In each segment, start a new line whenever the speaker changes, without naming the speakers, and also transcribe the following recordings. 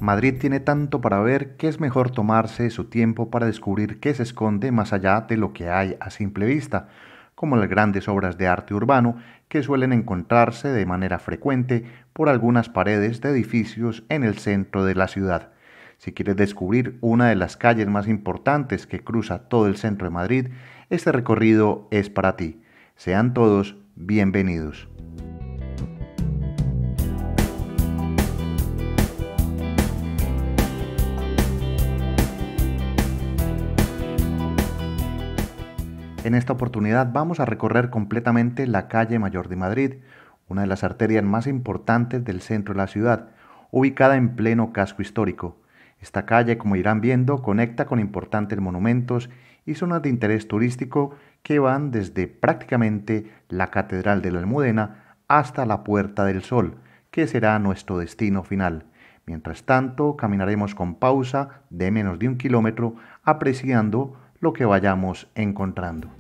Madrid tiene tanto para ver que es mejor tomarse su tiempo para descubrir qué se esconde más allá de lo que hay a simple vista, como las grandes obras de arte urbano que suelen encontrarse de manera frecuente por algunas paredes de edificios en el centro de la ciudad. Si quieres descubrir una de las calles más importantes que cruza todo el centro de Madrid, este recorrido es para ti. Sean todos bienvenidos. En esta oportunidad vamos a recorrer completamente la calle Mayor de Madrid, una de las arterias más importantes del centro de la ciudad, ubicada en pleno casco histórico. Esta calle, como irán viendo, conecta con importantes monumentos y zonas de interés turístico que van desde prácticamente la Catedral de la Almudena hasta la Puerta del Sol, que será nuestro destino final. Mientras tanto, caminaremos con pausa de menos de 1 kilómetro, apreciando lo que vayamos encontrando.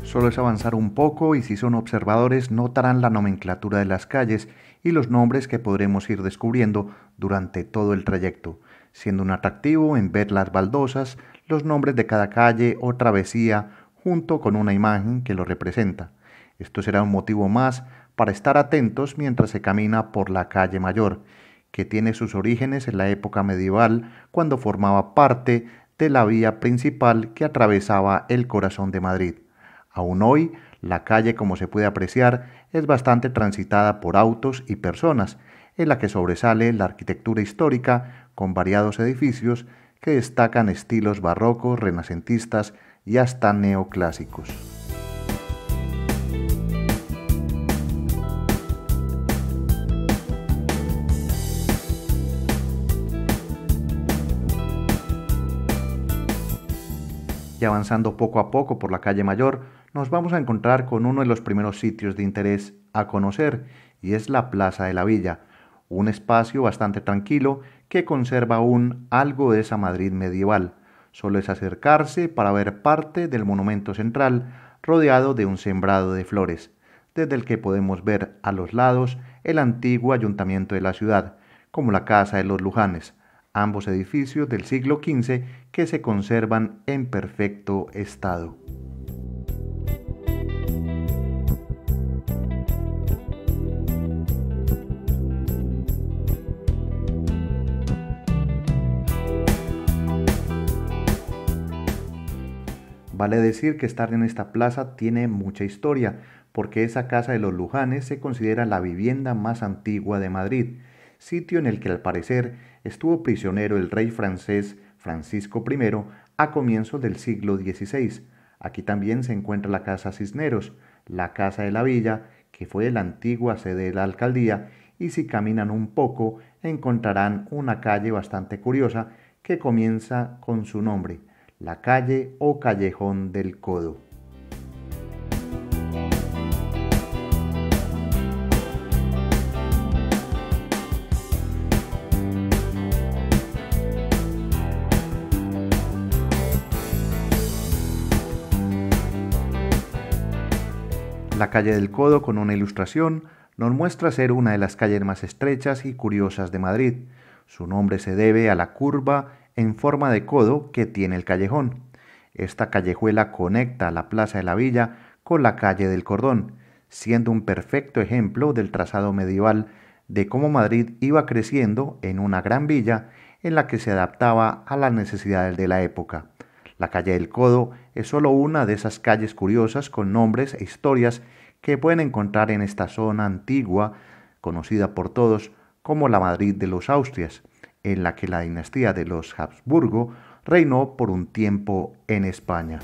Solo es avanzar un poco y si son observadores notarán la nomenclatura de las calles y los nombres que podremos ir descubriendo durante todo el trayecto, siendo un atractivo en ver las baldosas, los nombres de cada calle o travesía junto con una imagen que lo representa. Esto será un motivo más para estar atentos mientras se camina por la calle Mayor, que tiene sus orígenes en la época medieval cuando formaba parte de la vía principal que atravesaba el corazón de Madrid. Aún hoy, la calle, como se puede apreciar, es bastante transitada por autos y personas, en la que sobresale la arquitectura histórica con variados edificios que destacan estilos barrocos, renacentistas y hasta neoclásicos. Y avanzando poco a poco por la calle Mayor, nos vamos a encontrar con uno de los primeros sitios de interés a conocer, y es la Plaza de la Villa, un espacio bastante tranquilo que conserva aún algo de esa Madrid medieval. Solo es acercarse para ver parte del monumento central, rodeado de un sembrado de flores, desde el que podemos ver a los lados el antiguo ayuntamiento de la ciudad, como la Casa de los Lujanes, ambos edificios del siglo XV que se conservan en perfecto estado. Vale decir que estar en esta plaza tiene mucha historia, porque esa Casa de los Lujanes se considera la vivienda más antigua de Madrid, sitio en el que al parecer estuvo prisionero el rey francés Francisco I a comienzos del siglo XVI. Aquí también se encuentra la Casa Cisneros, la Casa de la Villa, que fue la antigua sede de la alcaldía, y si caminan un poco encontrarán una calle bastante curiosa que comienza con su nombre, la calle o Callejón del Codo. La calle del Codo, con una ilustración, nos muestra ser una de las calles más estrechas y curiosas de Madrid. Su nombre se debe a la curva en forma de codo que tiene el callejón. Esta callejuela conecta la Plaza de la Villa con la calle del Cordón, siendo un perfecto ejemplo del trazado medieval de cómo Madrid iba creciendo en una gran villa en la que se adaptaba a las necesidades de la época. La calle del Codo es solo una de esas calles curiosas con nombres e historias que pueden encontrar en esta zona antigua, conocida por todos como la Madrid de los Austrias, en la que la dinastía de los Habsburgo reinó por un tiempo en España.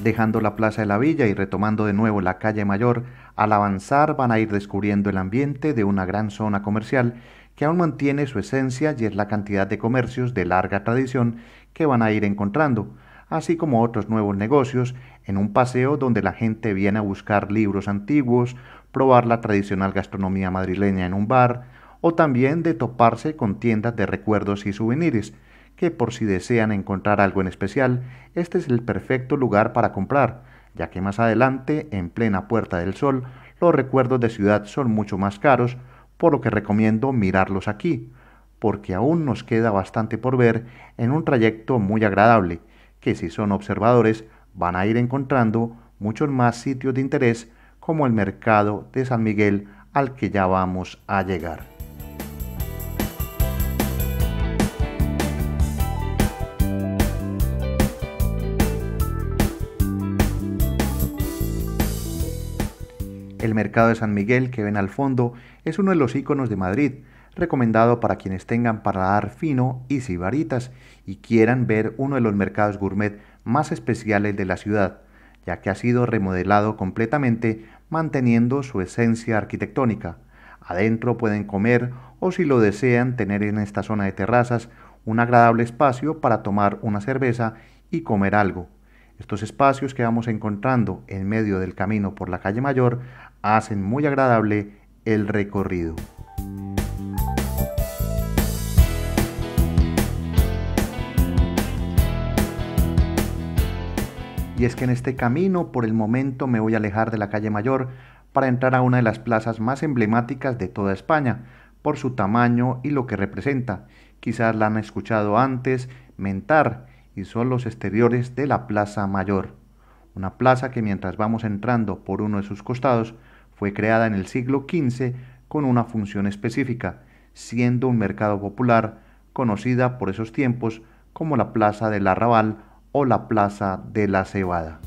Dejando la Plaza de la Villa y retomando de nuevo la calle Mayor, al avanzar van a ir descubriendo el ambiente de una gran zona comercial que aún mantiene su esencia y es la cantidad de comercios de larga tradición que van a ir encontrando, así como otros nuevos negocios en un paseo donde la gente viene a buscar libros antiguos, probar la tradicional gastronomía madrileña en un bar o también de toparse con tiendas de recuerdos y souvenirs, que por si desean encontrar algo en especial, este es el perfecto lugar para comprar, ya que más adelante, en plena Puerta del Sol, los recuerdos de ciudad son mucho más caros, por lo que recomiendo mirarlos aquí, porque aún nos queda bastante por ver en un trayecto muy agradable, que si son observadores van a ir encontrando muchos más sitios de interés como el mercado de San Miguel al que ya vamos a llegar. El mercado de San Miguel que ven al fondo es uno de los iconos de Madrid, recomendado para quienes tengan paladar fino y sibaritas y quieran ver uno de los mercados gourmet más especiales de la ciudad, ya que ha sido remodelado completamente manteniendo su esencia arquitectónica. Adentro pueden comer o si lo desean tener en esta zona de terrazas un agradable espacio para tomar una cerveza y comer algo. Estos espacios que vamos encontrando en medio del camino por la calle Mayor hacen muy agradable el recorrido. Y es que en este camino por el momento me voy a alejar de la calle Mayor para entrar a una de las plazas más emblemáticas de toda España, por su tamaño y lo que representa. Quizás la han escuchado antes mentar, y son los exteriores de la Plaza Mayor, una plaza que mientras vamos entrando por uno de sus costados fue creada en el siglo XV con una función específica, siendo un mercado popular conocida por esos tiempos como la Plaza del Arrabal o la Plaza de la Cebada.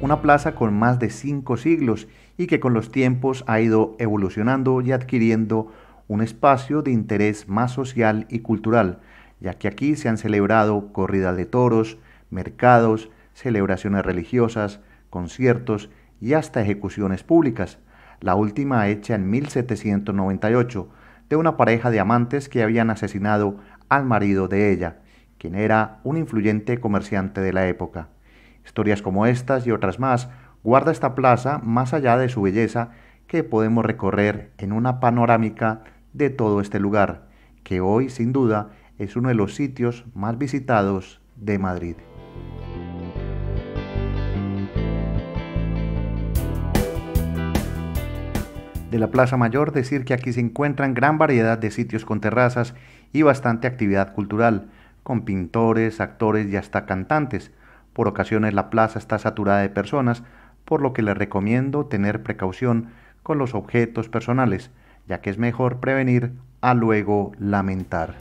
Una plaza con más de 5 siglos y que con los tiempos ha ido evolucionando y adquiriendo un espacio de interés más social y cultural, ya que aquí se han celebrado corridas de toros, mercados, celebraciones religiosas, conciertos y hasta ejecuciones públicas, la última hecha en 1798, de una pareja de amantes que habían asesinado al marido de ella, quien era un influyente comerciante de la época. Historias como estas y otras más guarda esta plaza más allá de su belleza que podemos recorrer en una panorámica de todo este lugar, que hoy sin duda es uno de los sitios más visitados de Madrid. De la Plaza Mayor decir que aquí se encuentran gran variedad de sitios con terrazas y bastante actividad cultural, con pintores, actores y hasta cantantes. Por ocasiones la plaza está saturada de personas, por lo que les recomiendo tener precaución con los objetos personales, ya que es mejor prevenir a luego lamentar.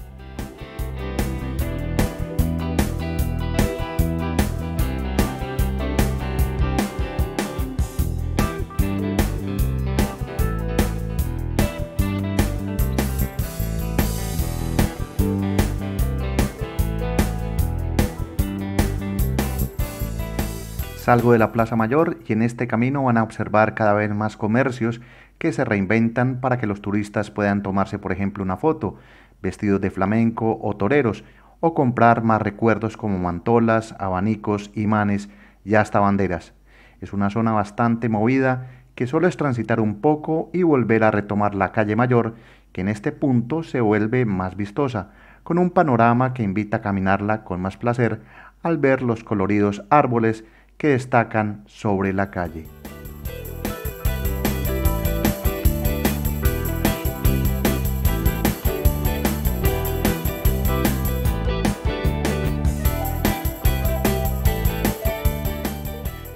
Salgo de la Plaza Mayor y en este camino van a observar cada vez más comercios que se reinventan para que los turistas puedan tomarse, por ejemplo, una foto, vestidos de flamenco o toreros, o comprar más recuerdos como mantolas, abanicos, imanes y hasta banderas. Es una zona bastante movida que solo es transitar un poco y volver a retomar la calle Mayor, que en este punto se vuelve más vistosa, con un panorama que invita a caminarla con más placer al ver los coloridos árboles que destacan sobre la calle.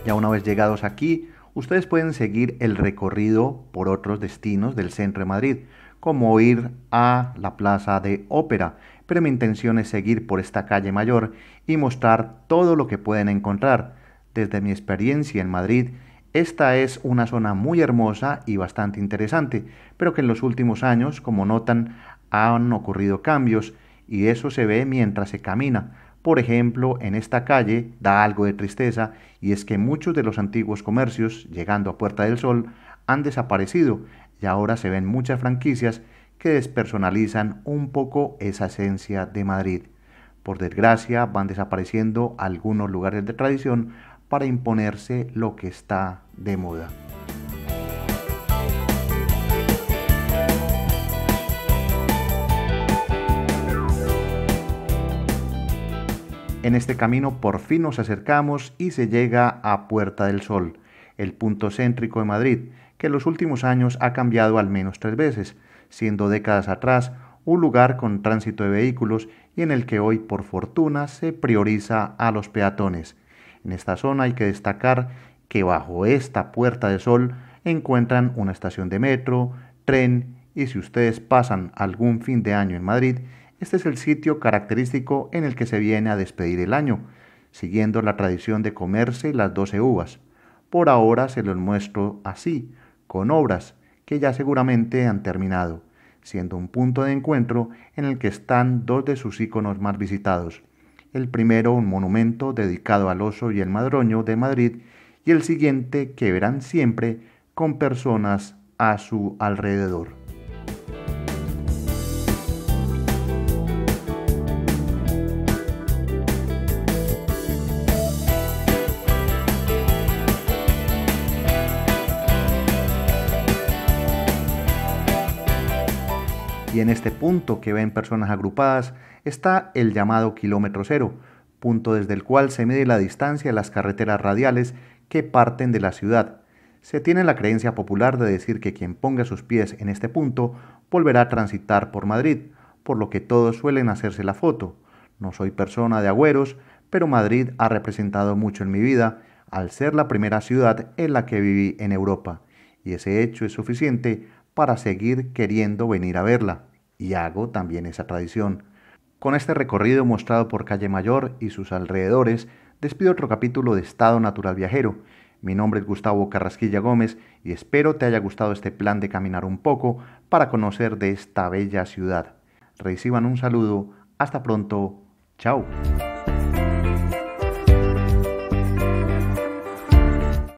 Ya una vez llegados aquí, ustedes pueden seguir el recorrido por otros destinos del centro de Madrid, como ir a la Plaza de Ópera, pero mi intención es seguir por esta calle Mayor y mostrar todo lo que pueden encontrar. Desde mi experiencia en Madrid, esta es una zona muy hermosa y bastante interesante, pero que en los últimos años, como notan, han ocurrido cambios y eso se ve mientras se camina. Por ejemplo, en esta calle da algo de tristeza y es que muchos de los antiguos comercios, llegando a Puerta del Sol, han desaparecido y ahora se ven muchas franquicias que despersonalizan un poco esa esencia de Madrid. Por desgracia, van desapareciendo algunos lugares de tradición para imponerse lo que está de moda. En este camino por fin nos acercamos y se llega a Puerta del Sol, el punto céntrico de Madrid, que en los últimos años ha cambiado al menos 3 veces, siendo décadas atrás un lugar con tránsito de vehículos y en el que hoy por fortuna se prioriza a los peatones. En esta zona hay que destacar que bajo esta Puerta del Sol encuentran una estación de metro, tren y si ustedes pasan algún fin de año en Madrid, este es el sitio característico en el que se viene a despedir el año, siguiendo la tradición de comerse las 12 uvas. Por ahora se los muestro así, con obras que ya seguramente han terminado, siendo un punto de encuentro en el que están dos de sus íconos más visitados. El primero, un monumento dedicado al oso y el madroño de Madrid, y el siguiente que verán siempre con personas a su alrededor. Y en este punto que ven personas agrupadas está el llamado kilómetro cero, punto desde el cual se mide la distancia de las carreteras radiales que parten de la ciudad. Se tiene la creencia popular de decir que quien ponga sus pies en este punto volverá a transitar por Madrid, por lo que todos suelen hacerse la foto. No soy persona de agüeros, pero Madrid ha representado mucho en mi vida al ser la primera ciudad en la que viví en Europa, y ese hecho es suficiente para seguir queriendo venir a verla, y hago también esa tradición. Con este recorrido mostrado por Calle Mayor y sus alrededores, despido otro capítulo de Estado Natural Viajero. Mi nombre es Gustavo Carrasquilla Gómez y espero te haya gustado este plan de caminar un poco para conocer de esta bella ciudad. Reciban un saludo, hasta pronto, chao.